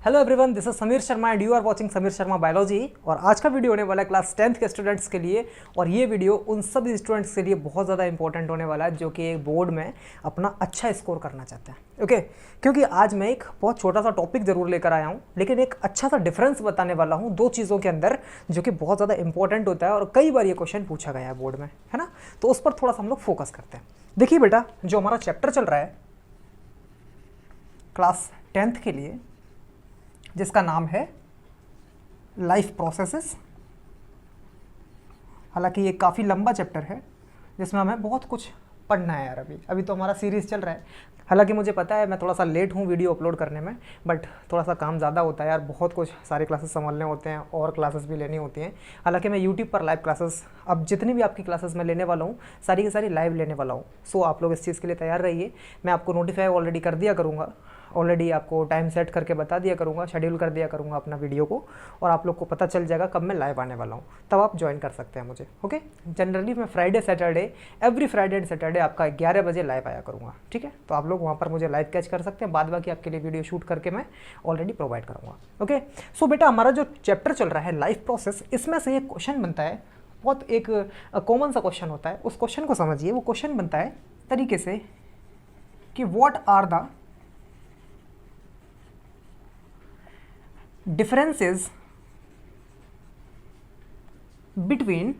Hello everyone, this is Sameer Sharma and you are watching Sameer Sharma biology. और आज का वीडियो होने वाला है क्लास 10th के स्टूडेंट्स के लिए। और ये वीडियो उन सब स्टूडेंट्स के लिए बहुत ज़्यादा इंपॉर्टेंट होने वाला है जो कि एक बोर्ड में अपना अच्छा स्कोर करना चाहते हैं। ओके, क्योंकि आज मैं एक बहुत छोटा सा टॉपिक ज़रूर लेकर आया हूँ, लेकिन एक अच्छा सा डिफरेंस बताने वाला हूँ दो चीज़ों के अंदर, जो कि बहुत ज़्यादा इंपॉर्टेंट होता है और कई बार ये क्वेश्चन पूछा गया है बोर्ड में, है ना। तो उस पर थोड़ा सा हम लोग फोकस करते हैं। देखिए बेटा, जो हमारा चैप्टर चल रहा है क्लास 10th के लिए, जिसका नाम है लाइफ प्रोसेसेस। हालांकि ये काफ़ी लंबा चैप्टर है जिसमें हमें बहुत कुछ पढ़ना है यार। अभी तो हमारा सीरीज़ चल रहा है। हालांकि मुझे पता है मैं थोड़ा सा लेट हूँ वीडियो अपलोड करने में, बट थोड़ा सा काम ज़्यादा होता है यार। बहुत कुछ सारे क्लासेस संभालने होते हैं और क्लासेस भी लेनी होती हैं। हालांकि मैं यूट्यूब पर लाइव क्लासेस, अब जितनी भी आपकी क्लासेस मैं लेने वाला हूँ सारी की सारी लाइव लेने वाला हूँ। सो आप लोग इस चीज़ के लिए तैयार रहिए। मैं आपको नोटिफाई ऑलरेडी कर दिया करूँगा, ऑलरेडी आपको टाइम सेट करके बता दिया करूँगा, शेड्यूल कर दिया करूँगा अपना वीडियो को, और आप लोग को पता चल जाएगा कब मैं लाइव आने वाला हूँ, तब आप ज्वाइन कर सकते हैं मुझे। ओके, जनरली मैं Friday Saturday, every Friday and Saturday आपका 11 बजे लाइव आया करूँगा। ठीक है, तो आप लोग वहाँ पर मुझे लाइव कैच कर सकते हैं। बाद बाकी आपके लिए वीडियो शूट करके मैं ऑलरेडी प्रोवाइड करूँगा। ओके, सो बेटा, हमारा जो चैप्टर चल रहा है लाइफ प्रोसेस, इसमें से एक क्वेश्चन बनता है, बहुत एक कॉमन सा क्वेश्चन होता है। उस क्वेश्चन को समझिए। वो क्वेश्चन बनता है तरीके से कि what are the differences between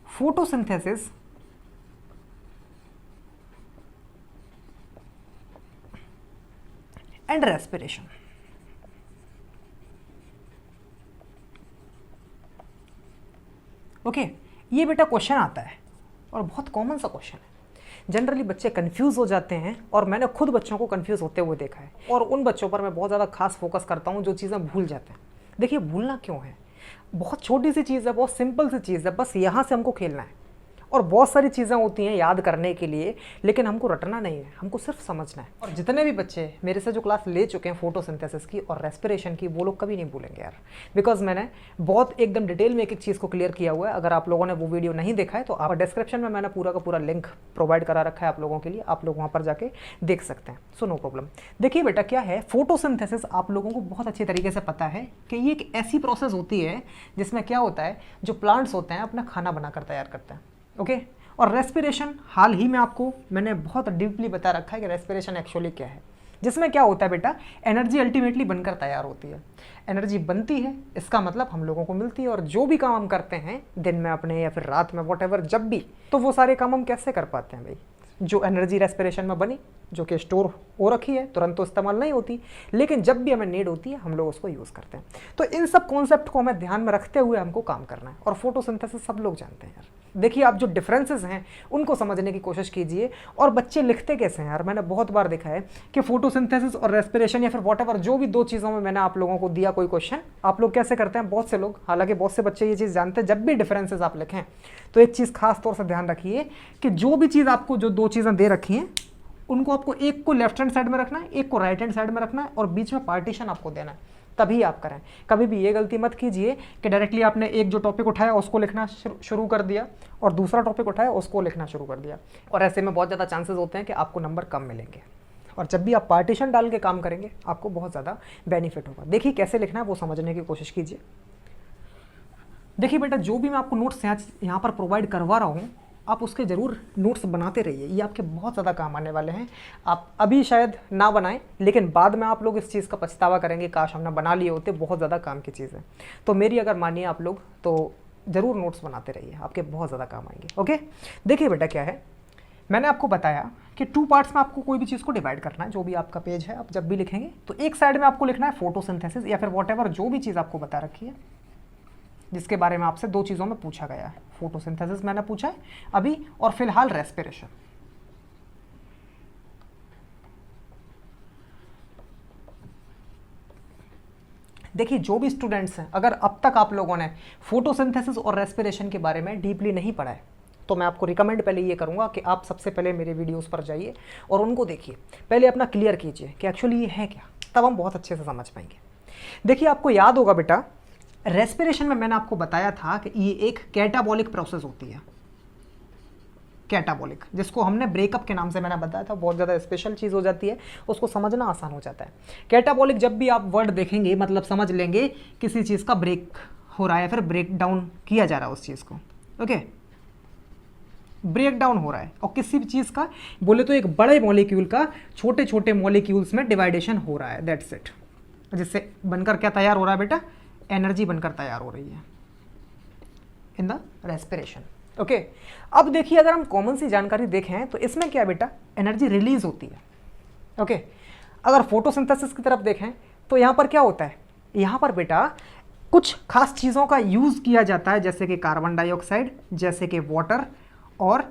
photosynthesis and respiration। Okay, ये बेटा क्वेश्चन आता है और बहुत कॉमन सा क्वेश्चन है। जनरली बच्चे कंफ्यूज हो जाते हैं और मैंने खुद बच्चों को कंफ्यूज होते हुए देखा है, और उन बच्चों पर मैं बहुत ज़्यादा खास फोकस करता हूँ जो चीज़ें भूल जाते हैं। देखिए, भूलना क्यों है? बहुत छोटी सी चीज़ है, बहुत सिंपल सी चीज़ है, बस यहाँ से हमको खेलना है। और बहुत सारी चीज़ें होती हैं याद करने के लिए, लेकिन हमको रटना नहीं है, हमको सिर्फ समझना है। और जितने भी बच्चे मेरे से जो क्लास ले चुके हैं फोटोसिंथेसिस की और रेस्पिरेशन की, वो लोग कभी नहीं भूलेंगे यार, बिकॉज मैंने बहुत एकदम डिटेल में एक एक चीज़ को क्लियर किया हुआ है। अगर आप लोगों ने वो वीडियो नहीं देखा है तो आप डिस्क्रिप्शन में मैंने पूरा का पूरा लिंक प्रोवाइड करा रखा है आप लोगों के लिए, आप लोग वहाँ पर जाके देख सकते हैं। So no problem. देखिए बेटा, क्या है फोटोसिंथेसिस, आप लोगों को बहुत अच्छी तरीके से पता है कि ये एक ऐसी प्रोसेस होती है जिसमें क्या होता है, जो प्लांट्स होते हैं अपना खाना बनाकर तैयार करते हैं। ओके, और रेस्पिरेशन हाल ही में आपको मैंने बहुत डीपली बता रखा है कि रेस्पिरेशन एक्चुअली क्या है, जिसमें क्या होता है बेटा, एनर्जी अल्टीमेटली बनकर तैयार होती है। एनर्जी बनती है, इसका मतलब हम लोगों को मिलती है, और जो भी काम हम करते हैं दिन में अपने या फिर रात में, वॉट जब भी, तो वो सारे काम हम कैसे कर पाते हैं भाई? जो एनर्जी रेस्पिरेशन में बनी, जो कि स्टोर हो रखी है, तुरंत तो इस्तेमाल नहीं होती, लेकिन जब भी हमें नीड होती है हम लोग उसको यूज़ करते हैं। तो इन सब कॉन्सेप्ट को हमें ध्यान में रखते हुए हमको काम करना है, और फोटोसिंथेसिस सब लोग जानते हैं यार। देखिए, आप जो डिफरेंसेस हैं उनको समझने की कोशिश कीजिए। और बच्चे लिखते कैसे हैं यार, मैंने बहुत बार देखा है कि फोटोसिंथेसिस और रेस्पिरेशन या फिर वॉटएवर जो भी दो चीज़ों में मैंने आप लोगों को दिया कोई क्वेश्चन, आप लोग कैसे करते हैं, बहुत से लोग, हालांकि बहुत से बच्चे ये चीज़ जानते हैं, जब भी डिफरेंसेस आप लिखें तो एक चीज़ खास तौर से ध्यान रखिए कि जो भी चीज़ आपको, जो दो चीज़ें दे रखी हैं, उनको आपको एक को लेफ्ट हैंड साइड में रखना है, एक को राइट हैंड साइड में रखना है, और बीच में पार्टीशन आपको देना है, तभी आप करें। कभी भी ये गलती मत कीजिए कि डायरेक्टली आपने एक जो टॉपिक उठाया उसको लिखना शुरू कर दिया और दूसरा टॉपिक उठाया उसको लिखना शुरू कर दिया, और ऐसे में बहुत ज़्यादा चांसेस होते हैं कि आपको नंबर कम मिलेंगे। और जब भी आप पार्टीशन डाल के काम करेंगे आपको बहुत ज़्यादा बेनिफिट होगा। देखिए कैसे लिखना है वो समझने की कोशिश कीजिए। देखिए बेटा, जो भी मैं आपको नोट्स यहाँ पर प्रोवाइड करवा रहा हूँ, आप उसके ज़रूर नोट्स बनाते रहिए, ये आपके बहुत ज़्यादा काम आने वाले हैं। आप अभी शायद ना बनाएं, लेकिन बाद में आप लोग इस चीज़ का पछतावा करेंगे, काश हमने बना लिए होते, बहुत ज़्यादा काम की चीज़ है। तो मेरी अगर मानिए आप लोग, तो ज़रूर नोट्स बनाते रहिए, आपके बहुत ज़्यादा काम आएंगे। ओके, देखिए बेटा, क्या है, मैंने आपको बताया कि 2 पार्ट्स में आपको कोई भी चीज़ को डिवाइड करना है। जो भी आपका पेज है, आप जब भी लिखेंगे तो एक साइड में आपको लिखना है फोटोसिंथेसिस या फिर वॉटएवर जो भी चीज़ आपको बता रखी है, जिसके बारे में आपसे दो चीज़ों में पूछा गया है। फोटोसिंथेसिस मैंने पूछा है अभी, और फिलहाल रेस्पिरेशन। देखिए, जो भी स्टूडेंट्स हैं, अगर अब तक आप लोगों ने फोटोसिंथेसिस और रेस्पिरेशन के बारे में डीपली नहीं पढ़ा है, तो मैं आपको रिकमेंड पहले ये करूंगा कि आप सबसे पहले मेरे वीडियोस पर जाइए और उनको देखिए, पहले अपना क्लियर कीजिए कि एक्चुअली ये है क्या, तब हम बहुत अच्छे से समझ पाएंगे। देखिए, आपको याद होगा बेटा, रेस्पिरेशन में मैंने आपको बताया था कि ये एक कैटाबॉलिक प्रोसेस होती है। कैटाबॉलिक, जिसको हमने ब्रेकअप के नाम से मैंने बताया था, बहुत ज़्यादा स्पेशल चीज़ हो जाती है, उसको समझना आसान हो जाता है। कैटाबॉलिक जब भी आप वर्ड देखेंगे मतलब समझ लेंगे किसी चीज़ का ब्रेक हो रहा है, फिर ब्रेक डाउन किया जा रहा है उस चीज़ को। ओके, ब्रेक डाउन हो रहा है, और किसी भी चीज़ का बोले तो एक बड़े मॉलिक्यूल का छोटे छोटे मॉलिक्यूल्स में डिवाइडेशन हो रहा है, दैट्स इट। जिससे बनकर क्या तैयार हो रहा है बेटा, एनर्जी बनकर तैयार हो रही है इन द रेस्पिरेशन। ओके, अब देखिए अगर हम कॉमन सी जानकारी देखें तो इसमें क्या बेटा, एनर्जी रिलीज होती है। ओके, अगर फोटोसिंथेसिस की तरफ देखें तो यहाँ पर क्या होता है, यहाँ पर बेटा कुछ खास चीज़ों का यूज़ किया जाता है, जैसे कि कार्बन डाइऑक्साइड, जैसे कि वाटर, और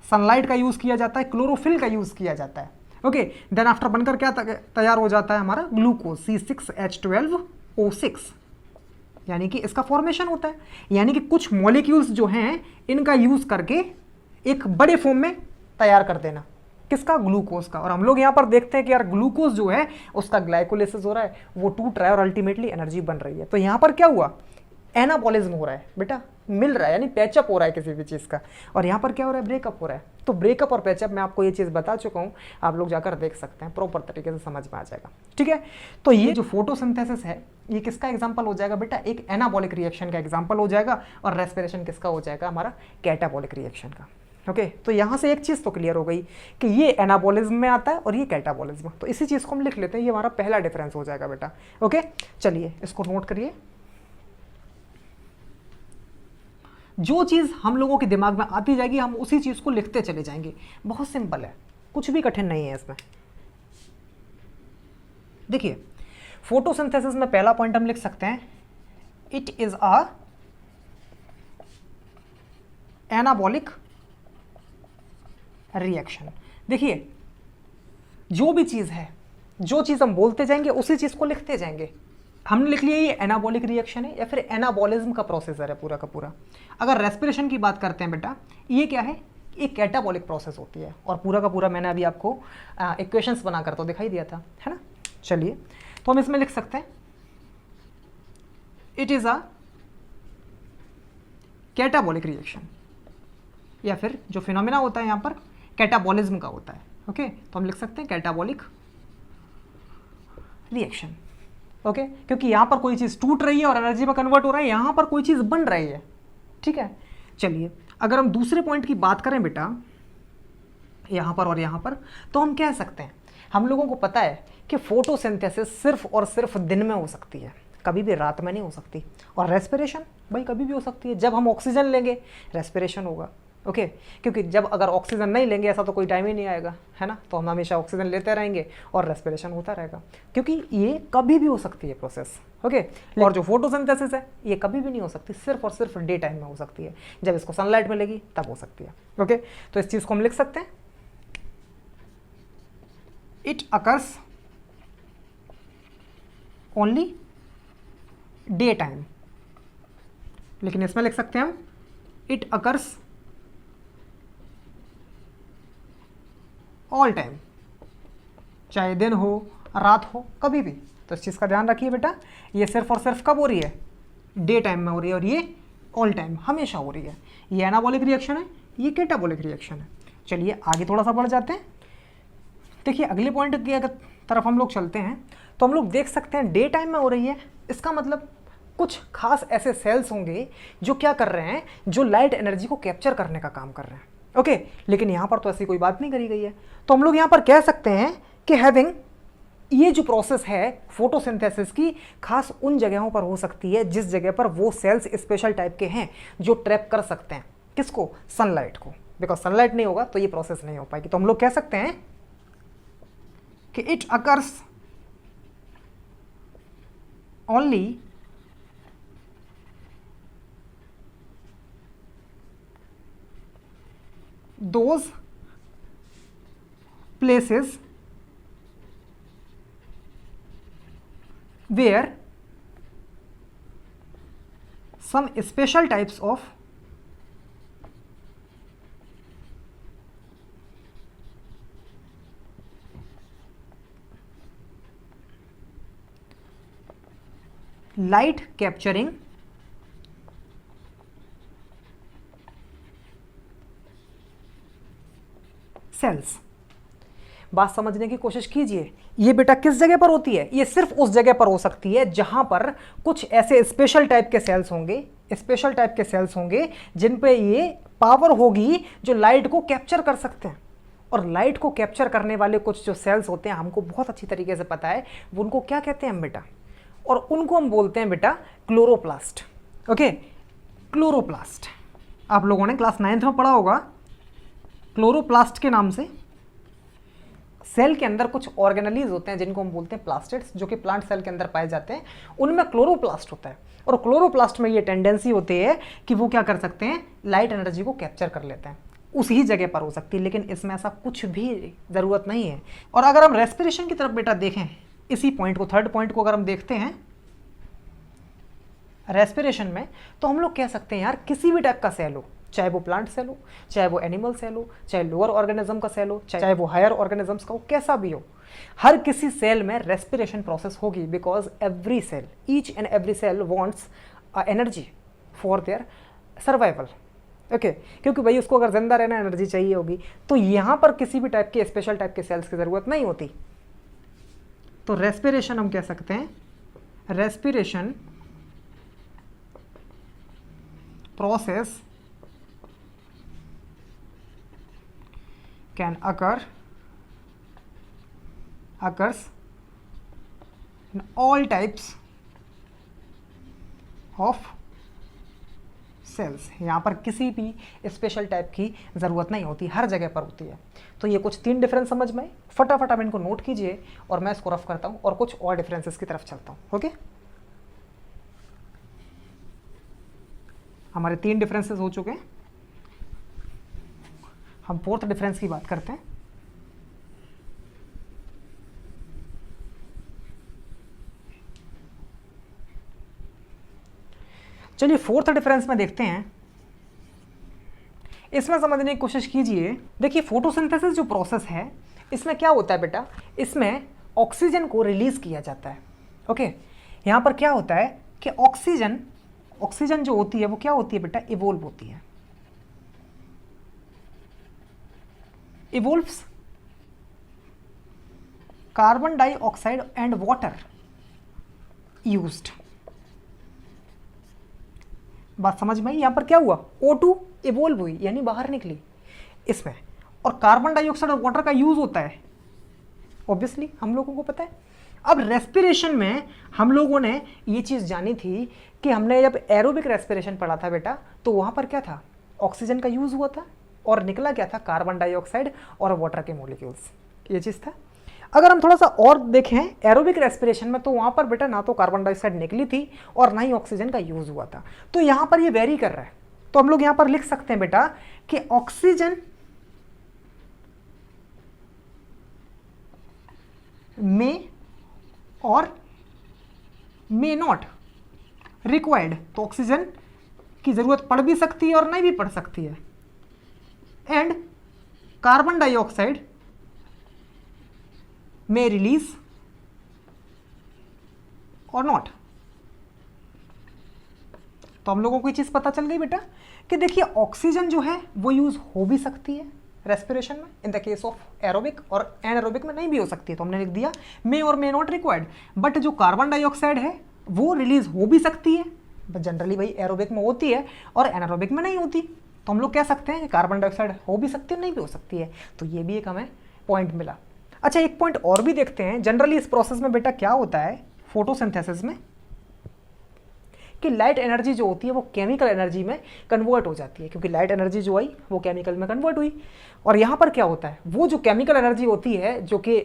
सनलाइट का यूज़ किया जाता है, क्लोरोफिल का यूज़ किया जाता है। ओके, देन आफ्टर बनकर क्या तैयार हो जाता है हमारा, ग्लूकोज C6H12O6, यानी कि इसका फॉर्मेशन होता है। यानी कि कुछ मॉलिक्यूल्स जो हैं इनका यूज़ करके एक बड़े फॉर्म में तैयार कर देना, किसका, ग्लूकोज का। और हम लोग यहाँ पर देखते हैं कि यार ग्लूकोज जो है उसका ग्लाइकोलिसिस हो रहा है, वो टूट रहा है और अल्टीमेटली एनर्जी बन रही है। तो यहाँ पर क्या हुआ, एनाबॉलिज्म हो रहा है बेटा, मिल रहा है, यानी पैचअप हो रहा है किसी भी चीज़ का। और यहाँ पर क्या हो रहा है, ब्रेकअप हो रहा है। तो ब्रेकअप और पैचअप मैं आपको ये चीज़ बता चुका हूँ, आप लोग जाकर देख सकते हैं, प्रॉपर तरीके से समझ में आ जाएगा। ठीक है, तो ये जो फोटोसिंथेसिस है ये किसका एग्जाम्पल हो जाएगा बेटा, एक एनाबॉलिक रिएक्शन का एग्जाम्पल हो जाएगा। और रेस्पिरेशन किसका हो जाएगा, हमारा कैटाबॉलिक रिएक्शन का। ओके, तो यहाँ से एक चीज़ तो क्लियर हो गई कि ये एनाबॉलिज्म में आता है और ये कैटाबॉलिज्म। तो इसी चीज़ को हम लिख लेते हैं, ये हमारा पहला डिफरेंस हो जाएगा बेटा। ओके, चलिए इसको नोट करिए। जो चीज़ हम लोगों के दिमाग में आती जाएगी हम उसी चीज़ को लिखते चले जाएंगे, बहुत सिंपल है, कुछ भी कठिन नहीं है इसमें। देखिए फोटोसिंथेसिस में पहला पॉइंट हम लिख सकते हैं, it is a anabolic reaction. देखिए जो भी चीज़ है, जो चीज़ हम बोलते जाएंगे उसी चीज़ को लिखते जाएंगे। हमने लिख लिया ये एनाबॉलिक रिएक्शन है या फिर एनाबॉलिज्म का प्रोसेसर है पूरा का पूरा। अगर रेस्पिरेशन की बात करते हैं बेटा, ये क्या है, एक कैटाबॉलिक प्रोसेस होती है। और पूरा का पूरा मैंने अभी आपको इक्वेशंस बनाकर तो दिखाई दिया था, है ना। चलिए तो हम इसमें लिख सकते हैं, it is a catabolic reaction, या फिर जो फिनोमेना होता है यहाँ पर कैटाबॉलिज्म का होता है। ओके, तो हम लिख सकते हैं कैटाबॉलिक रिएक्शन। ओके, क्योंकि यहाँ पर कोई चीज़ टूट रही है और एनर्जी में कन्वर्ट हो रहा है, यहाँ पर कोई चीज़ बन रही है। ठीक है, चलिए अगर हम दूसरे पॉइंट की बात करें बेटा, यहाँ पर और यहाँ पर, तो हम कह सकते हैं, हम लोगों को पता है कि फोटोसिंथेसिस सिर्फ और सिर्फ दिन में हो सकती है, कभी भी रात में नहीं हो सकती। और रेस्पिरेशन भाई कभी भी हो सकती है, जब हम ऑक्सीजन लेंगे रेस्पिरेशन होगा। ओके, क्योंकि जब अगर ऑक्सीजन नहीं लेंगे ऐसा तो कोई टाइम ही नहीं आएगा, है ना। तो हम हमेशा ऑक्सीजन लेते रहेंगे और रेस्पिरेशन होता रहेगा, क्योंकि ये कभी भी हो सकती है प्रोसेस। ओके, और जो फोटोसिंथेसिस है ये कभी भी नहीं हो सकती, सिर्फ और सिर्फ डे टाइम में हो सकती है, जब इसको सनलाइट मिलेगी तब हो सकती है। ओके, तो इस चीज़ को हम लिख सकते हैं, it occurs only day time. लेकिन इसमें लिख सकते हैं हम, इट अकर्स ऑल टाइम, चाहे दिन हो रात हो कभी भी। तो इस चीज़ का ध्यान रखिए बेटा, ये सिर्फ और सिर्फ कब हो रही है, डे टाइम में हो रही है, और ये ऑल टाइम हमेशा हो रही है। ये एनाबॉलिक रिएक्शन है, ये कैटाबॉलिक रिएक्शन है। चलिए आगे थोड़ा सा बढ़ जाते हैं। देखिए अगले पॉइंट की अगर तरफ हम लोग चलते हैं तो हम लोग देख सकते हैं डे टाइम में हो रही है, इसका मतलब कुछ खास ऐसे सेल्स होंगे जो क्या कर रहे हैं, जो लाइट एनर्जी को कैप्चर करने का काम कर रहे हैं। ओके, लेकिन यहाँ पर तो ऐसी कोई बात नहीं करी गई है। तो हम लोग यहाँ पर कह सकते हैं कि हैविंग, ये जो प्रोसेस है फोटोसिंथेसिस की, खास उन जगहों पर हो सकती है जिस जगह पर वो सेल्स स्पेशल टाइप के हैं जो ट्रैप कर सकते हैं किसको, सनलाइट को। बिकॉज सनलाइट नहीं होगा तो ये प्रोसेस नहीं हो पाएगी। तो हम लोग कह सकते हैं कि it occurs only those places where some special types of light capturing cells. बात समझने की कोशिश कीजिए, ये बेटा किस जगह पर होती है? ये सिर्फ उस जगह पर हो सकती है जहां पर कुछ ऐसे स्पेशल टाइप के सेल्स होंगे, स्पेशल टाइप के सेल्स होंगे जिन पे ये पावर होगी जो लाइट को कैप्चर कर सकते हैं। और लाइट को कैप्चर करने वाले कुछ जो सेल्स होते हैं हमको बहुत अच्छी तरीके से पता है, वो उनको क्या कहते हैं हम बेटा? और उनको हम बोलते हैं बेटा क्लोरोप्लास्ट। ओके, क्लोरोप्लास्ट आप लोगों ने क्लास 9th में पढ़ा होगा। क्लोरोप्लास्ट के नाम से सेल के अंदर कुछ ऑर्गेनेलीज होते हैं जिनको हम बोलते हैं प्लास्टिड्स, जो कि प्लांट सेल के अंदर पाए जाते हैं, उनमें क्लोरोप्लास्ट होता है। और क्लोरोप्लास्ट में ये टेंडेंसी होती है कि वो क्या कर सकते हैं? लाइट एनर्जी को कैप्चर कर लेते हैं। उस ही जगह पर हो सकती है, लेकिन इसमें ऐसा कुछ भी ज़रूरत नहीं है। और अगर हम रेस्पिरेशन की तरफ बेटा देखें, इसी पॉइंट को, थर्ड पॉइंट को अगर हम देखते हैं रेस्पिरेशन में, तो हम लोग कह सकते हैं यार किसी भी टाइप का सेल हो, चाहे वो प्लांट सेल हो, चाहे वो एनिमल सेल हो, चाहे लोअर ऑर्गेनिज्म का सेल हो, चाहे वो हायर ऑर्गेनिजम्स का हो, कैसा भी हो, हर किसी सेल में रेस्पिरेशन प्रोसेस होगी। Because every cell, each and every cell wants energy for their survival. Okay, क्योंकि भाई उसको अगर जिंदा रहना एनर्जी चाहिए होगी, तो यहाँ पर किसी भी टाइप के स्पेशल टाइप के सेल्स की ज़रूरत नहीं होती। तो रेस्पिरेशन हम कह सकते हैं, respiration process can occurs in all types of cells। यहाँ पर किसी भी स्पेशल टाइप की ज़रूरत नहीं होती, हर जगह पर होती है। तो ये कुछ 3 डिफरेंस समझ में, फटाफट आप इनको नोट कीजिए और मैं इसको रफ करता हूँ और कुछ और डिफरेंसेस की तरफ चलता हूँ। ओके, हमारे 3 डिफरेंसेस हो चुके हैं, हम 4th डिफरेंस की बात करते हैं। चलिए 4th डिफरेंस में देखते हैं। इसमें समझने की कोशिश कीजिए। देखिए फोटोसिंथेसिस जो प्रोसेस है, इसमें क्या होता है बेटा? इसमें ऑक्सीजन को रिलीज किया जाता है। ओके, यहां पर क्या होता है कि ऑक्सीजन जो होती है वो क्या होती है बेटा? इवोल्व होती है। evolves carbon dioxide and water used। बात समझ में आई? यहां पर क्या हुआ? O2 इवोल्व हुई, यानी बाहर निकली इसमें, और कार्बन डाइऑक्साइड और वाटर का यूज होता है, ऑब्वियसली हम लोगों को पता है। अब रेस्पिरेशन में हम लोगों ने ये चीज जानी थी कि हमने जब एरोबिक रेस्पिरेशन पढ़ा था बेटा, तो वहां पर क्या था? ऑक्सीजन का यूज हुआ था और निकला क्या था? कार्बन डाइऑक्साइड और वाटर के मॉलिक्यूल्स, ये चीज़ था। अगर हम थोड़ा सा और देखें एरोबिक रेस्पिरेशन में, तो वहाँ पर बेटा ना तो कार्बन डाइऑक्साइड निकली थी और ना ही ऑक्सीजन का यूज़ हुआ था। तो यहाँ पर ये वेरी कर रहा है। तो हम लोग यहाँ पर लिख सकते हैं बेटा कि ऑक्सीजन में और मे नॉट रिक्वायर्ड। तो ऑक्सीजन की ज़रूरत पड़ भी सकती है और नहीं भी पड़ सकती है। एंड कार्बन डाइऑक्साइड में रिलीज और नॉट। तो हम लोगों को ये चीज पता चल गई बेटा कि देखिए ऑक्सीजन जो है वो यूज हो भी सकती है रेस्पिरेशन में in the case of aerobic, और एनारोबिक में नहीं भी हो सकती है। तो हमने लिख दिया मे और मे नॉट रिक्वायर्ड। बट जो कार्बन डाइऑक्साइड है वो रिलीज हो भी सकती है, बट जनरली भाई एरोबिक में होती है और एनारोबिक में नहीं होती। तो हम लोग कह सकते हैं कि कार्बन डाइऑक्साइड हो भी सकती है, नहीं भी हो सकती है। तो ये भी एक हमें पॉइंट मिला। अच्छा, एक पॉइंट और भी देखते हैं। जनरली इस प्रोसेस में बेटा क्या होता है फोटोसिंथेसिस में, कि लाइट एनर्जी जो होती है वो केमिकल एनर्जी में कन्वर्ट हो जाती है, क्योंकि लाइट एनर्जी जो आई वो केमिकल में कन्वर्ट हुई। और यहाँ पर क्या होता है, वो जो केमिकल एनर्जी होती है जो कि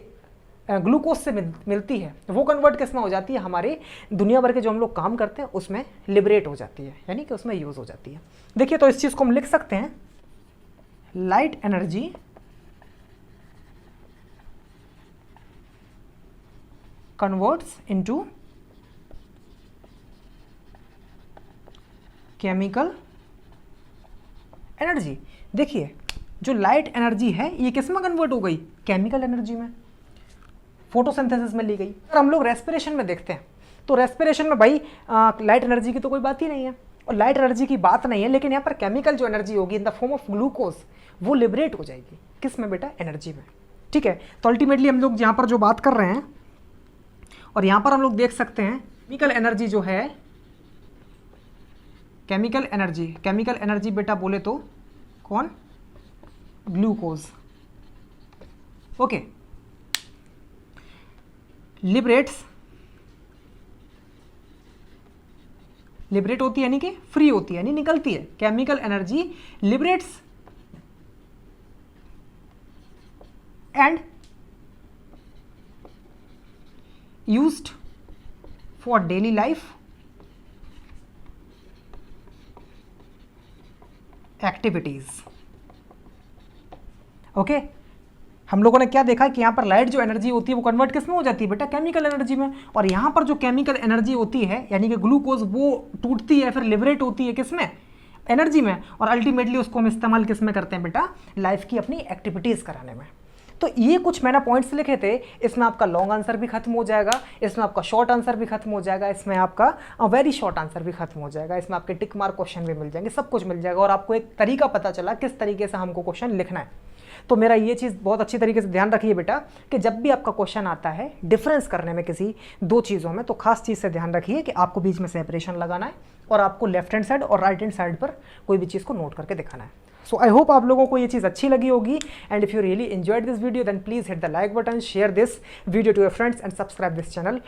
ग्लूकोज से मिलती है, वो कन्वर्ट किस में हो जाती है? हमारे दुनिया भर के जो हम लोग काम करते हैं उसमें लिबरेट हो जाती है, यानी कि उसमें यूज हो जाती है। देखिए तो इस चीज को हम लिख सकते हैं, light energy converts into chemical energy. देखिए जो लाइट एनर्जी है ये किस में कन्वर्ट हो गई? केमिकल एनर्जी में, फोटोसिंथेसिस में ली गई। अगर हम लोग रेस्पिरेशन में देखते हैं तो रेस्पिरेशन में भाई लाइट एनर्जी की तो कोई बात ही नहीं है। और लाइट एनर्जी की बात नहीं है, लेकिन यहाँ पर केमिकल जो एनर्जी होगी in the form of glucose वो लिबरेट हो जाएगी। किस में बेटा? एनर्जी में। ठीक है, तो अल्टीमेटली हम लोग यहाँ पर जो बात कर रहे हैं, और यहाँ पर हम लोग देख सकते हैं केमिकल एनर्जी जो है, केमिकल एनर्जी बेटा बोले तो कौन? ग्लूकोज। ओके, लिबरेट होती है यानी कि फ्री होती है, यानी निकलती है। Chemical energy liberates and used for daily life activities. Okay, हम लोगों ने क्या देखा कि यहाँ पर लाइट जो एनर्जी होती है वो कन्वर्ट किस में हो जाती है बेटा? केमिकल एनर्जी में। और यहाँ पर जो केमिकल एनर्जी होती है यानी कि ग्लूकोज, वो टूटती है फिर लिबरेट होती है किस में? एनर्जी में। और अल्टीमेटली उसको हम इस्तेमाल किस में करते हैं बेटा? लाइफ की अपनी एक्टिविटीज कराने में। तो ये कुछ मैंने पॉइंट्स लिखे थे, इसमें आपका लॉन्ग आंसर भी खत्म हो जाएगा, इसमें आपका शॉर्ट आंसर भी खत्म हो जाएगा, इसमें आपका वेरी शॉर्ट आंसर भी खत्म हो जाएगा, इसमें आपके टिक मार्क क्वेश्चन भी मिल जाएंगे, सब कुछ मिल जाएगा। और आपको एक तरीका पता चला किस तरीके से हमको क्वेश्चन लिखना है। तो मेरा ये चीज़ बहुत अच्छी तरीके से ध्यान रखिए बेटा कि जब भी आपका क्वेश्चन आता है डिफरेंस करने में किसी दो चीज़ों में, तो खास चीज़ से ध्यान रखिए कि आपको बीच में सेपरेशन लगाना है और आपको लेफ्ट हैंड साइड और राइट हैंड साइड पर कोई भी चीज़ को नोट करके दिखाना है। सो आई होप आप लोगों को ये चीज़ अच्छी लगी होगी, and if you really enjoyed this video then please hit the like button, share this video to your friends and subscribe this channel.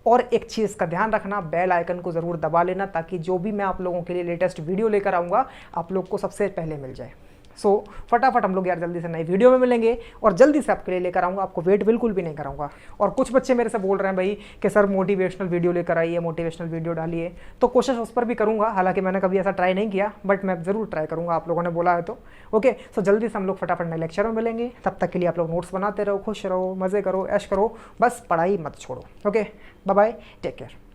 और एक चीज़ का ध्यान रखना, बेल आइकन को ज़रूर दबा लेना ताकि जो भी मैं आप लोगों के लिए लेटेस्ट वीडियो लेकर आऊँगा आप लोग को सबसे पहले मिल जाए। सो फटाफट हम लोग यार जल्दी से नई वीडियो में मिलेंगे और जल्दी से आपके लिए लेकर आऊँगा, आपको वेट बिल्कुल भी नहीं कराऊंगा। और कुछ बच्चे मेरे से बोल रहे हैं भाई कि सर मोटिवेशनल वीडियो लेकर आइए, मोटिवेशनल वीडियो डालिए, तो कोशिश उस पर भी करूँगा। हालांकि मैंने कभी ऐसा ट्राई नहीं किया, बट मैं ज़रूर ट्राई करूँगा, आप लोगों ने बोला है तो। ओके, सो जल्दी से हम लोग फटाफट नए लेक्चर में मिलेंगे। तब तक के लिए आप लोग नोट्स बनाते रहो, खुश रहो, मज़े करो, ऐश करो, बस पढ़ाई मत छोड़ो। Okay, bye bye, take care.